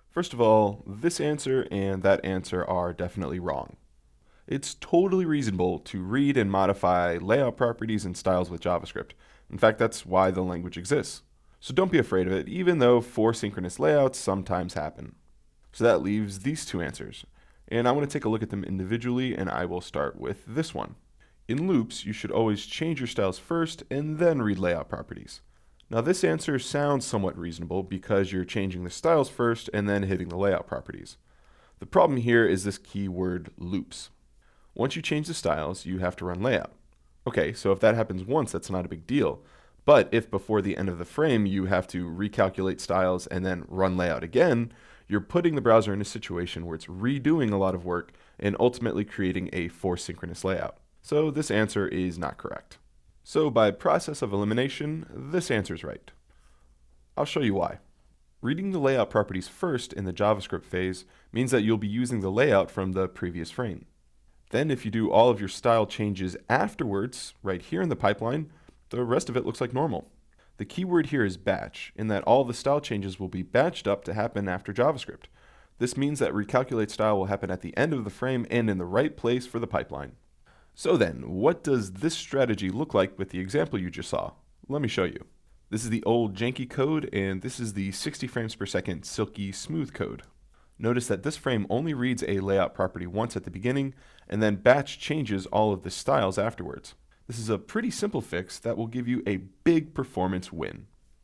First of all, this answer and that answer are definitely wrong. It's totally reasonable to read and modify layout properties and styles with JavaScript. In fact, that's why the language exists. So don't be afraid of it, even though for synchronous layouts sometimes happen. So that leaves these two answers. And I want to take a look at them individually, and I will start with this one. In loops, you should always change your styles first and then read layout properties. Now this answer sounds somewhat reasonable because you're changing the styles first and then hitting the layout properties. The problem here is this keyword loops. Once you change the styles, you have to run layout. Okay, so if that happens once, that's not a big deal. But if before the end of the frame you have to recalculate styles and then run layout again, you're putting the browser in a situation where it's redoing a lot of work and ultimately creating a forced synchronous layout. So this answer is not correct. So by process of elimination, this answer is right. I'll show you why. Reading the layout properties first in the JavaScript phase means that you'll be using the layout from the previous frame. Then if you do all of your style changes afterwards, right here in the pipeline, the rest of it looks like normal. The keyword here is batch, in that all the style changes will be batched up to happen after JavaScript. This means that recalculate style will happen at the end of the frame and in the right place for the pipeline. So then, what does this strategy look like with the example you just saw? Let me show you. This is the old janky code, and this is the 60 frames per second silky smooth code. Notice that this frame only reads a layout property once at the beginning, and then batch changes all of the styles afterwards. This is a pretty simple fix that will give you a big performance win.